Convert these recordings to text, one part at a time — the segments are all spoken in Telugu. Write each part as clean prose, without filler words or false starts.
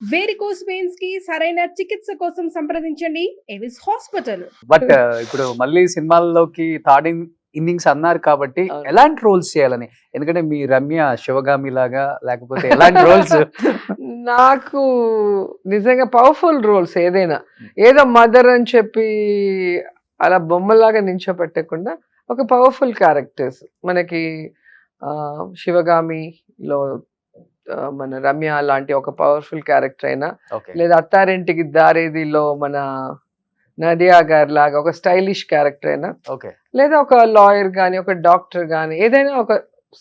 వేరికోస్ వెయిన్స్ కి సరైన చికిత్స కోసం సంప్రదించండి ఎవిస్ హాస్పిటల్. బట్ ఇప్పుడు మళ్ళీ సినిమాల్లోకి థర్డ్ ఇన్నింగ్స్ అన్నారు కాబట్టి అవును. ఎలాంటి రోల్స్ చేయాలని, ఎందుకంటే మీ రమ్య శివగామి లాగా లేకపోతే ఎలాంటి రోల్స్? నాకు నిజంగా పవర్ఫుల్ రోల్స్ ఏదైనా, ఏదో మదర్ అని చెప్పి అలా బొమ్మలాగా నించోపెట్టకుండా ఒక పవర్ఫుల్ క్యారెక్టర్స్ మనకి శివగామిలో మన రమ్య లాంటి ఒక పవర్ఫుల్ క్యారెక్టర్ అయినా, ఓకే లేదా అత్తారింటికి దారేదిలో మన నదియా గారి లాగా ఒక స్టైలిష్ క్యారెక్టర్ అయినా, ఓకే లేదా ఒక లాయర్ కానీ ఒక డాక్టర్ కానీ ఏదైనా ఒక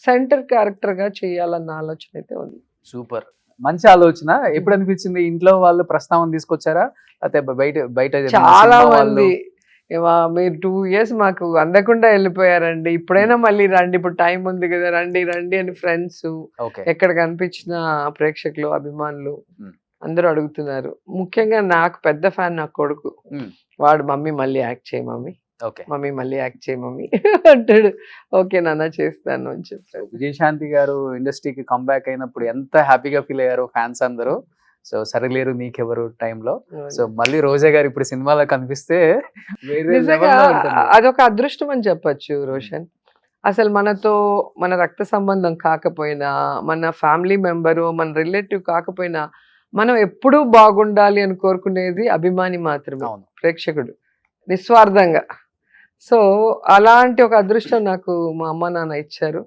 సెంటర్ క్యారెక్టర్ గా చేయాలన్న ఆలోచన అయితే ఉంది. సూపర్, మంచి ఆలోచన. ఎప్పుడు అనిపించింది? ఇంట్లో వాళ్ళు ప్రస్తావన తీసుకొచ్చారా లేకపోతే బయట బయట చాలా సినిమా వాళ్ళు? మంది మీరు 2 years మాకు అందకుండా వెళ్ళిపోయారండి, ఇప్పుడైనా మళ్ళీ రండి, ఇప్పుడు టైం ఉంది కదా, రండి రండి అని ఫ్రెండ్స్ ఓకే ఎక్కడ కనిపించిన ప్రేక్షకులు అభిమానులు Hmm. అందరూ అడుగుతున్నారు. ముఖ్యంగా నాకు పెద్ద ఫ్యాన్ నా కొడుకు. Hmm. వాడు మమ్మీ మళ్ళీ యాక్ట్ చేయి మమ్మీ, ఓకే. మమ్మీ మళ్ళీ యాక్ట్ చేయి మమ్మీ అంటాడు. ఓకే నాన్న చేస్తాను అని చెప్తాను. విజయశాంతి గారు ఇండస్ట్రీకి కంబ్యాక్ అయినప్పుడు ఎంత హ్యాపీగా ఫీల్ అయ్యారు ఫ్యాన్స్ అందరూ. సో సరిలేరు నీకెవరు టైంలో. సో మళ్ళీ రోజా గారు ఇప్పుడు సినిమాలో కనిపిస్తే వేరే నిజంగా level లో ఉంటుంది. అదొక అదృష్టం అని చెప్పొచ్చు రోషన్. అసలు మనతో మన రక్త సంబంధం కాకపోయినా, మన ఫ్యామిలీ మెంబరు, మన రిలేటివ్ కాకపోయినా, మనం ఎప్పుడూ బాగుండాలి అని కోరుకునేది అభిమాని మాత్రమే, అవును. ప్రేక్షకుడు నిస్వార్థంగా. సో అలాంటి ఒక అదృష్టం నాకు మా అమ్మ నాన్న ఇచ్చారు.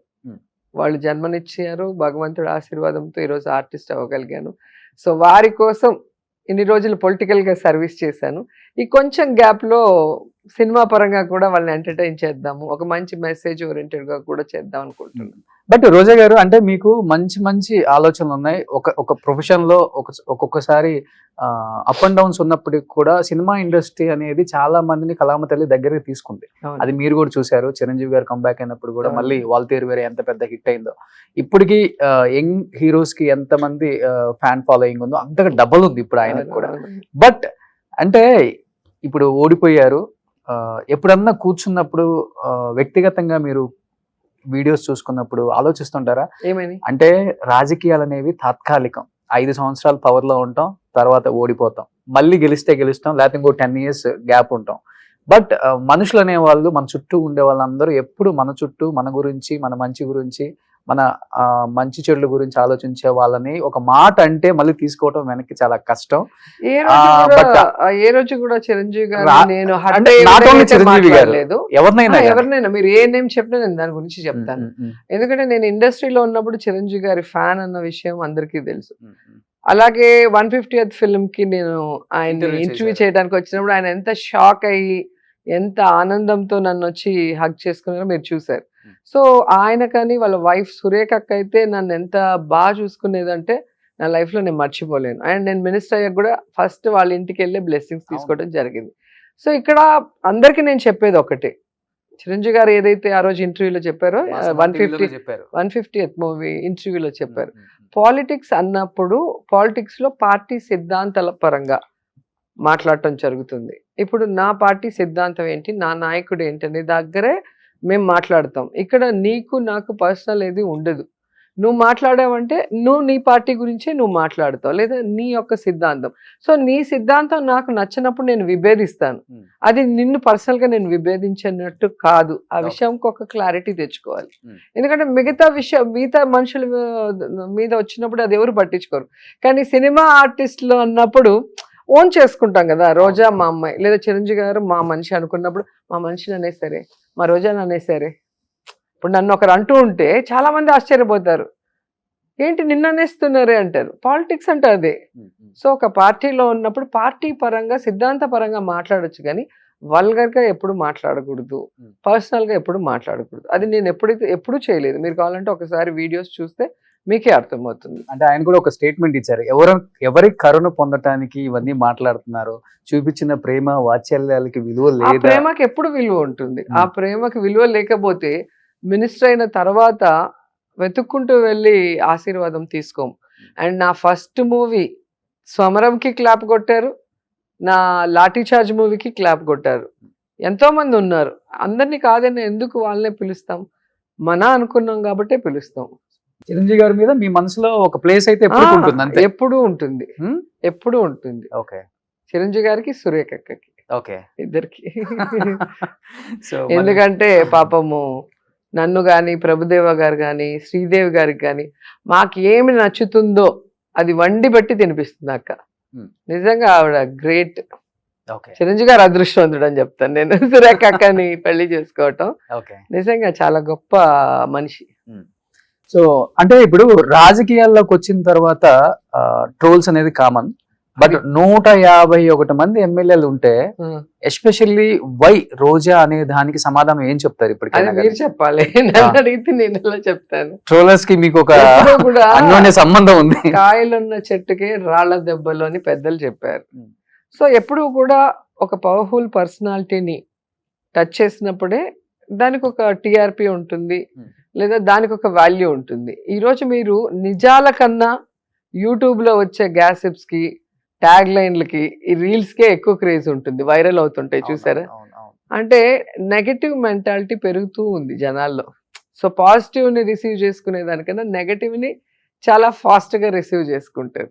వాళ్ళు జన్మనిచ్చారు, భగవంతుడి ఆశీర్వాదంతో ఈరోజు ఆర్టిస్ట్ అవ్వగలిగాను. సో వారి కోసం ఇన్ని రోజులు పొలిటికల్ గా సర్వీస్ చేశాను. ఈ కొంచెం గ్యాప్ లో సినిమా పరంగా కూడా వాళ్ళని ఎంటర్టైన్ చేద్దాము, ఒక మంచి మెసేజ్ ఓరియంటెడ్ గా కూడా చేద్దాం అనుకుంటున్నాను. బట్ రోజా గారు, అంటే మీకు మంచి మంచి ఆలోచనలు ఉన్నాయి. ఒక ప్రొఫెషన్ లో ఒక్కొక్కసారి అప్ అండ్ డౌన్స్ ఉన్నప్పటికి కూడా సినిమా ఇండస్ట్రీ అనేది చాలా మందిని కళామ తల్లి దగ్గరికి తీసుకుంది. అవును. అది మీరు కూడా చూశారు. చిరంజీవి గారు కంబ్యాక్ అయినప్పుడు కూడా అవును. మళ్ళీ వాల్తేరు వేరే ఎంత పెద్ద హిట్ అయిందో, ఇప్పటికి యంగ్ హీరోస్ కి ఎంత మంది ఫ్యాన్ ఫాలోయింగ్ ఉందో అంతగా డబల్ ఉంది ఇప్పుడు ఆయనకు కూడా. బట్ అంటే ఇప్పుడు ఓడిపోయారు. ఎప్పుడన్నా కూర్చున్నప్పుడు వ్యక్తిగతంగా మీరు వీడియోస్ చూసుకున్నప్పుడు ఆలోచిస్తుంటారా? ఏమని అంటే రాజకీయాలు అనేవి తాత్కాలికం. 5 సంవత్సరాలు పవర్ లో ఉంటాం, తర్వాత ఓడిపోతాం, మళ్ళీ గెలిస్తే గెలుస్తాం, లేకపోతే ఇంకో 10 years గ్యాప్ ఉంటాం. బట్ మనుషులు అనేవాళ్ళు, మన చుట్టూ ఉండే వాళ్ళందరూ ఎప్పుడు మన చుట్టూ మన గురించి, మన మంచి గురించి, మన మంచి చెడుల గురించి ఆలోచించే వాళ్ళని ఒక మాట అంటే మళ్ళీ తీసుకోవటం వెనక్కి చాలా కష్టం. ఏ రోజు కూడా చిరంజీవి గారు నేను అంటే not only చిరంజీవి గారు, ఎవరినైనా ఎవరినైనా మీరు ఏ నేమ్ చెప్పినా నేను దాని గురించి చెప్తాను. ఎందుకంటే నేను ఇండస్ట్రీలో ఉన్నప్పుడు చిరంజీవి గారి ఫ్యాన్ అన్న విషయం అందరికీ తెలుసు. అలాగే 150th ఫిల్మ్ కి నేను ఆయన ఇంటర్వ్యూ చేయడానికి వచ్చినప్పుడు ఆయన ఎంత షాక్ అయ్యి, ఎంత ఆనందంతో నన్ను వచ్చి హగ్ చేసుకున్నారో మీరు చూసారు. సో ఆయన కానీ వాళ్ళ వైఫ్ సురేఖ అక్క అయితే నన్ను ఎంత బాగా చూసుకునేదంటే నా లైఫ్ లో నేను మర్చిపోలేను. అండ్ నేను మినిస్టర్ అయ్యాక కూడా ఫస్ట్ వాళ్ళ ఇంటికి వెళ్ళి బ్లెస్సింగ్స్ తీసుకోవడం జరిగింది. సో ఇక్కడ అందరికి నేను చెప్పేది ఒకటే, చిరంజీవి గారు ఏదైతే ఆ రోజు ఇంటర్వ్యూలో చెప్పారో 150th మూవీ ఇంటర్వ్యూలో చెప్పారు, పాలిటిక్స్ అన్నప్పుడు పాలిటిక్స్ లో పార్టీ సిద్ధాంతాల పరంగా మాట్లాడటం జరుగుతుంది. ఇప్పుడు నా పార్టీ సిద్ధాంతం ఏంటి, నా నాయకుడు ఏంటనే దగ్గరే మేము మాట్లాడతాం. ఇక్కడ నీకు నాకు పర్సనల్ ఏది ఉండదు. నువ్వు మాట్లాడావంటే నువ్వు నీ పార్టీ గురించే నువ్వు మాట్లాడతావు, లేదా నీ యొక్క సిద్ధాంతం. సో నీ సిద్ధాంతం నాకు నచ్చినప్పుడు నేను విభేదిస్తాను, అది నిన్ను పర్సనల్ గా నేను విభేదించినట్టు కాదు. ఆ విషయంకి ఒక క్లారిటీ తెచ్చుకోవాలి. ఎందుకంటే మిగతా మనుషుల మీద వచ్చినప్పుడు అది ఎవరు పట్టించుకోరు, కానీ సినిమా ఆర్టిస్టులు అన్నప్పుడు ఓన్ చేసుకుంటాం కదా. రోజా మా అమ్మాయి, లేదా చిరంజీవి గారు మా మనిషి అనుకున్నప్పుడు మా మనిషిని అనేసరే, మా రోజాని అనేసరే. ఇప్పుడు నన్ను ఒకరు అంటూ ఉంటే చాలా మంది ఆశ్చర్యపోతారు, ఏంటి నిన్న అనేస్తున్నారే అంటారు. పాలిటిక్స్ అంటే అదే. సో ఒక పార్టీలో ఉన్నప్పుడు పార్టీ పరంగా సిద్ధాంత పరంగా మాట్లాడొచ్చు, కానీ వల్గర్ గా ఎప్పుడు మాట్లాడకూడదు, పర్సనల్ గా ఎప్పుడు మాట్లాడకూడదు. అది నేను ఎప్పుడూ చేయలేదు. మీరు కావాలంటే ఒకసారి వీడియోస్ చూస్తే మీకే అర్థమవుతుంది. అంటే ఆయన కూడా ఒక స్టేట్మెంట్ ఇచ్చారు, ఎవరి కరుణ పొందటానికి ఇవన్నీ మాట్లాడుతున్నారు, చూపించిన ప్రేమ వాత్సల్యాలకి విలువ లేదు. ప్రేమకి ఎప్పుడు విలువ ఉంటుంది. ఆ ప్రేమకి విలువ లేకపోతే మినిస్టర్ అయిన తర్వాత వెతుక్కుంటూ వెళ్ళి ఆశీర్వాదం తీసుకోము. అండ్ నా ఫస్ట్ మూవీ స్వమరంకి క్లాప్ కొట్టారు, నా లాఠీ చార్జ్ మూవీకి క్లాప్ కొట్టారు. ఎంతో మంది ఉన్నారు, అందరినీ కాదని ఎందుకు వాళ్ళనే పిలుస్తాం, మన అనుకున్నాం కాబట్టే పిలుస్తాం. చిరంజీవి గారి మీద మీ మనసులో ఒక ప్లేస్ అయితే ఎప్పుడు ఉంటుంది అంతే. ఎప్పుడు ఉంటుంది, ఎప్పుడు ఉంటుంది. ఓకే. చిరంజీవి గారికి, సురేఖకి, ఓకే. ఇద్దరికి. సో ఎందుకంటే పాపము నన్ను గాని, ప్రభుదేవ గారు గాని, శ్రీదేవి గారికి గాని మాకు ఏమి నచ్చుతుందో అది వండి బట్టి తినిపిస్తుంది అక్క. నిజంగా ఆవిడ గ్రేట్. చిరంజీవి గారు అదృష్టవంతుడు అని చెప్తాను నేను సురేఖ అక్కని పెళ్లి చేసుకోవటం. నిజంగా చాలా గొప్ప మనిషి. సో అంటే ఇప్పుడు రాజకీయాల్లోకి వచ్చిన తర్వాత ట్రోల్స్ అనేది కామన్, బట్ 151 మంది ఎమ్మెల్యేలు ఉంటే ఎస్పెషల్లీ వై రోజా అనే దానికి సమాధానం ఏం చెప్తారు అది మీరు చెప్పాలి, నన్ను అడిగితే నేను ఎలా చెప్తాను. ట్రోలర్స్ కి మీకు ఒక కూడా అన్యోన్య సంబంధం ఉంది. కాయలున్న చెట్టుకే రాళ్ల దెబ్బలు అని పెద్దలు చెప్పారు. సో ఎప్పుడు కూడా ఒక పవర్ఫుల్ పర్సనాలిటీని టచ్ చేసినప్పుడే దానికి ఒక టిఆర్పి ఉంటుంది, లేదా దానికి ఒక వాల్యూ ఉంటుంది. ఈరోజు మీరు నిజాల కన్నా యూట్యూబ్లో వచ్చే గ్యాసిప్స్కి, ట్యాగ్ లైన్లకి, ఈ రీల్స్కే ఎక్కువ క్రేజ్ ఉంటుంది, వైరల్ అవుతుంటాయి చూసారా. అంటే నెగటివ్ మెంటాలిటీ పెరుగుతూ ఉంది జనాల్లో. సో పాజిటివ్ని రిసీవ్ చేసుకునే దానికన్నా నెగటివ్ని చాలా ఫాస్ట్గా రిసీవ్ చేసుకుంటారు.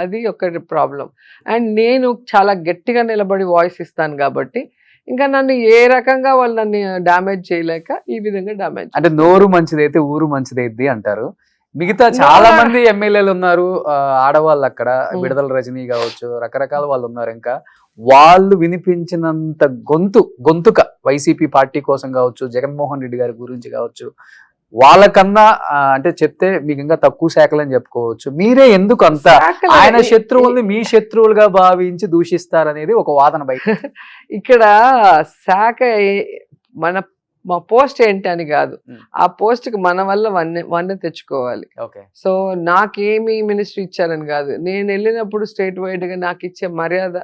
అది ఒక ప్రాబ్లం. అండ్ నేను చాలా గట్టిగా నిలబడి వాయిస్ ఇస్తాను కాబట్టి ఇంకా నన్ను ఏ రకంగా వాళ్ళు నన్ను డామేజ్ చేయలేక ఈ విధంగా డామేజ్. అంటే నోరు మంచిదైతే ఊరు మంచిదైద్ది అంటారు. మిగతా చాలా మంది ఎమ్మెల్యేలు ఉన్నారు ఆడవాళ్ళు అక్కడ, విడుదల రజనీ కావచ్చు, రకరకాల వాళ్ళు ఉన్నారు. ఇంకా వాళ్ళు వినిపించినంత గొంతుక వైసీపీ పార్టీ కోసం కావచ్చు, జగన్మోహన్ రెడ్డి గారి గురించి కావచ్చు, వాళ్ళకన్నా అంటే చెప్తే మీకు ఇంకా తక్కువ శాఖలని చెప్పుకోవచ్చు. మీరే ఎందుకు అంత ఆయన శత్రువుల్ని మీ శత్రువులుగా భావించి దూషిస్తారనేది ఒక వాదన బయట. ఇక్కడ శాఖ మా పోస్ట్ ఏంటి అని కాదు, ఆ పోస్ట్ కి మన వల్ల వన్నె తెచ్చుకోవాలి. సో నాకేమి మినిస్ట్రీ ఇచ్చారని కాదు, నేను వెళ్ళినప్పుడు స్టేట్ వైడ్ గా నాకు ఇచ్చే మర్యాద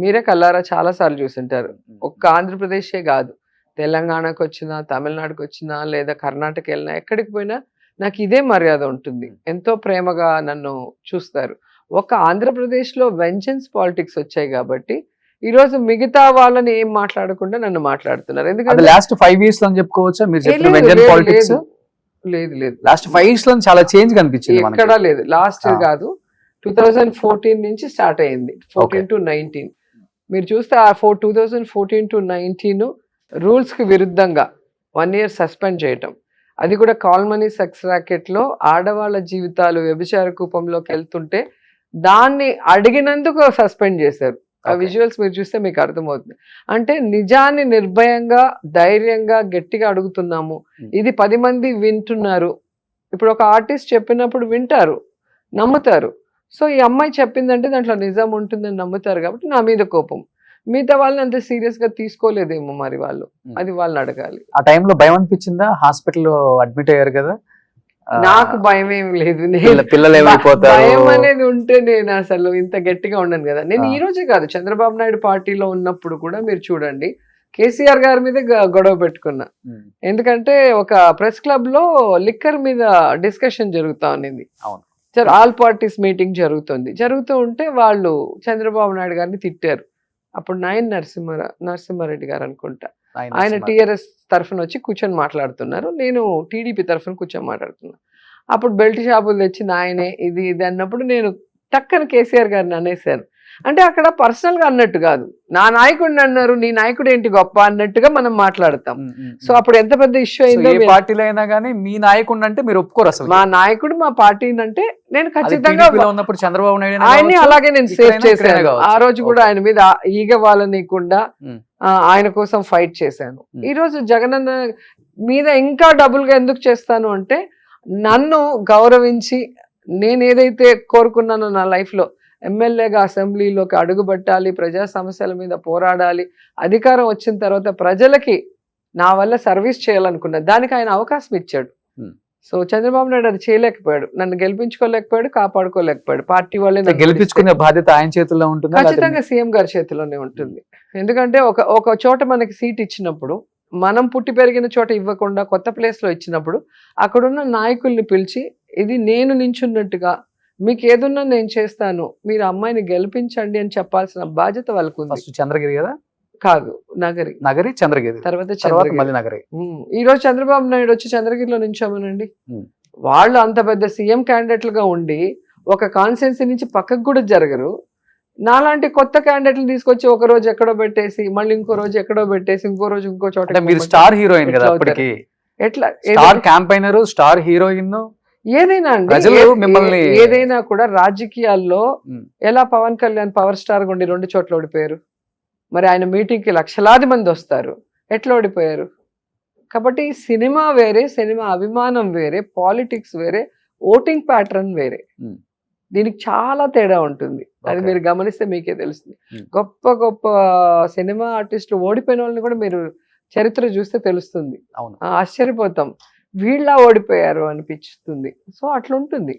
మీరే కల్లారా చాలా సార్లు చూసింటారు. ఒక్క ఆంధ్రప్రదేశే కాదు, తెలంగాణకు వచ్చినా, తమిళనాడుకు వచ్చినా, లేదా కర్ణాటక వెళ్ళినా, ఎక్కడికి పోయినా నాకు ఇదే మర్యాద ఉంటుంది. ఎంతో ప్రేమగా నన్ను చూస్తారు. ఒక ఆంధ్రప్రదేశ్లో వెంజన్స్ పాలిటిక్స్ వచ్చాయి కాబట్టి ఈరోజు మిగతా వాళ్ళని ఏం మాట్లాడకుండా నన్ను మాట్లాడుతున్నారు. ఎందుకంటే లాస్ట్ 5 years లో చెప్పుకోవచ్చా మీరు చెప్పిన వెంజన్ పాలిటిక్స్? లేదు లాస్ట్ 5 years లో చాలా చేంజ్ కనిపించింది. ఎక్కడా లేదు. లాస్ట్ కాదు, 2014 నుంచి స్టార్ట్ అయింది, 14 to 19. మీరు చూస్తే ఆ 2014 to 19 రూల్స్ కి విరుద్ధంగా 1 year సస్పెండ్ చేయటం, అది కూడా కాల్మనీ సెక్స్ రాకెట్ లో ఆడవాళ్ళ జీవితాలు వ్యభిచార కూపంలోకి వెళ్తుంటే దాన్ని అడిగినందుకు సస్పెండ్ చేశారు. ఆ విజువల్స్ మీరు చూస్తే మీకు అర్థమవుతుంది. అంటే నిజాన్ని నిర్భయంగా, ధైర్యంగా, గట్టిగా అడుగుతున్నాము. ఇది 10 మంది వింటున్నారు. ఇప్పుడు ఒక ఆర్టిస్ట్ చెప్పినప్పుడు వింటారు, నమ్ముతారు. సో ఈ అమ్మాయి చెప్పిందంటే దాంట్లో నిజం ఉంటుందని నమ్ముతారు కాబట్టి నా మీద కోపం. మిగతా వాళ్ళని అంత సీరియస్ గా తీసుకోలేదేమో మరి వాళ్ళు, అది వాళ్ళని అడగాలి. ఆ టైంలో భయం అనిపించిందా? హాస్పిటల్లో అడ్మిట్ అయ్యారు కదా. నాకు భయం ఏం లేదు. పిల్లలు ఏమైపోతారు భయం అనేది ఉంటే నేను అసలు ఇంత గట్టిగా ఉండను కదా. నేను ఈ రోజే కాదు, చంద్రబాబు నాయుడు పార్టీలో ఉన్నప్పుడు కూడా మీరు చూడండి, కేసీఆర్ గారి మీద గొడవ పెట్టుకున్నా. ఎందుకంటే ఒక ప్రెస్ క్లబ్ లో లిక్కర్ మీద డిస్కషన్ జరుగుతా ఉన్నది. సార్ ఆల్ పార్టీస్ మీటింగ్ జరుగుతూ ఉంటే వాళ్ళు చంద్రబాబు నాయుడు గారిని తిట్టారు. అప్పుడు నరసింహారెడ్డి గారు అనుకుంటా, ఆయన టీఆర్ఎస్ తరఫున వచ్చి కూర్చొని మాట్లాడుతున్నారు, నేను టీడీపీ తరఫున కూర్చొని మాట్లాడుతున్నా. అప్పుడు బెల్ట్ షాపులు తెచ్చి నాయనే ఇది అన్నప్పుడు నేను టక్కన కేసీఆర్ గారిని అనేసాను. అంటే అక్కడ పర్సనల్ గా అన్నట్టు కాదు, నా నాయకుడిని అన్నారు, నీ నాయకుడు ఏంటి గొప్ప అన్నట్టుగా మనం మాట్లాడతాం. సో అప్పుడు ఎంత పెద్ద ఇష్యూ అయిందో. పార్టీలో అయినా కానీ మీ నాయకుడు అంటే మీరు ఒప్పుకోరు అసలు. మా నాయకుడు మా పార్టీ అంటే నేను ఖచ్చితంగా ఉన్నప్పుడు చంద్రబాబు నాయుడు ఆయన్ని అలాగే నేను సేవ్ చేశాను. ఆ రోజు కూడా ఆయన మీద ఈగ వాళ్ళనీయకుండా ఆయన కోసం ఫైట్ చేశాను. ఈ రోజు జగనన్న మీద ఇంకా డబుల్ గా ఎందుకు చేస్తాను అంటే, నన్ను గౌరవించి నేను ఏదైతే కోరుకున్నానో నా లైఫ్ లో, ఎమ్మెల్యేగా అసెంబ్లీలోకి అడుగుబట్టాలి, ప్రజా సమస్యల మీద పోరాడాలి, అధికారం వచ్చిన తర్వాత ప్రజలకి నా వల్ల సర్వీస్ చేయాలనుకున్నా, దానికి ఆయన అవకాశం ఇచ్చాడు. సో చంద్రబాబు నాయుడు అది చేయలేకపోయాడు, నన్ను గెలిపించుకోలేకపోయాడు, కాపాడుకోలేకపోయాడు. పార్టీ వాళ్ళే గెలిపించుకునే బాధ్యత ఆయన చేతుల్లో ఉంటుంది, ఖచ్చితంగా సీఎం గారి చేతిలోనే ఉంటుంది. ఎందుకంటే ఒక చోట మనకి సీట్ ఇచ్చినప్పుడు, మనం పుట్టి పెరిగిన చోట ఇవ్వకుండా కొత్త ప్లేస్ లో ఇచ్చినప్పుడు అక్కడున్న నాయకుల్ని పిలిచి, ఇది నేను నించున్నట్టుగా మీకు ఏదున్నా నేను చేస్తాను, మీరు అమ్మాయిని గెలిపించండి అని చెప్పాల్సిన బాధ్యత వాళ్ళకు ఉంది. చంద్రగిరి కదా కాదు, నగరి చంద్రగిరి, తర్వాత నగరి. ఈ రోజు చంద్రబాబు నాయుడు వచ్చి చంద్రగిరిలో నించోమనండి, వాళ్ళు అంత పెద్ద సీఎం క్యాండిడేట్లుగా ఉండి ఒక కాన్స్టిట్యున్సీ నుంచి పక్కకు కూడా జరగరు. నాలాంటి కొత్త క్యాండిడేట్లు తీసుకొచ్చి ఒక రోజు ఎక్కడో పెట్టేసి మళ్ళీ ఇంకో రోజు ఎక్కడో పెట్టేసి ఇంకో రోజు ఇంకో చోట అంటే మీరు స్టార్ హీరోయిన్ కదా ఎట్లా అప్పటికి, ఎట్లా స్టార్ క్యాంపైనర్, స్టార్ హీరోయిన్. ఏదైనా అండి, ప్రజలు మిమ్మల్ని ఏదైనా కూడా రాజకీయాల్లో ఉమ్. ఎలా పవన్ కళ్యాణ్ పవర్ స్టార్ గా ఉండి 2 చోట్ల ఓడిపోయారు? మరి ఆయన మీటింగ్ కి లక్షలాది మంది వస్తారు, ఎట్లా ఓడిపోయారు? కాబట్టి సినిమా వేరే, సినిమా అభిమానం వేరే, పాలిటిక్స్ వేరే, ఓటింగ్ ప్యాటర్న్ వేరే. ఉమ్. దీనికి చాలా తేడా ఉంటుంది. అది Okay. మీరు గమనిస్తే మీకే తెలుస్తుంది. Hmm. గొప్ప గొప్ప సినిమా ఆర్టిస్టులు ఓడిపోయిన వాళ్ళని కూడా మీరు చరిత్ర చూస్తే తెలుస్తుంది. అవును. ఆశ్చర్యపోతాం, వీళ్ళ ఓడిపోయారు అనిపిస్తుంది. సో అట్లా ఉంటుంది.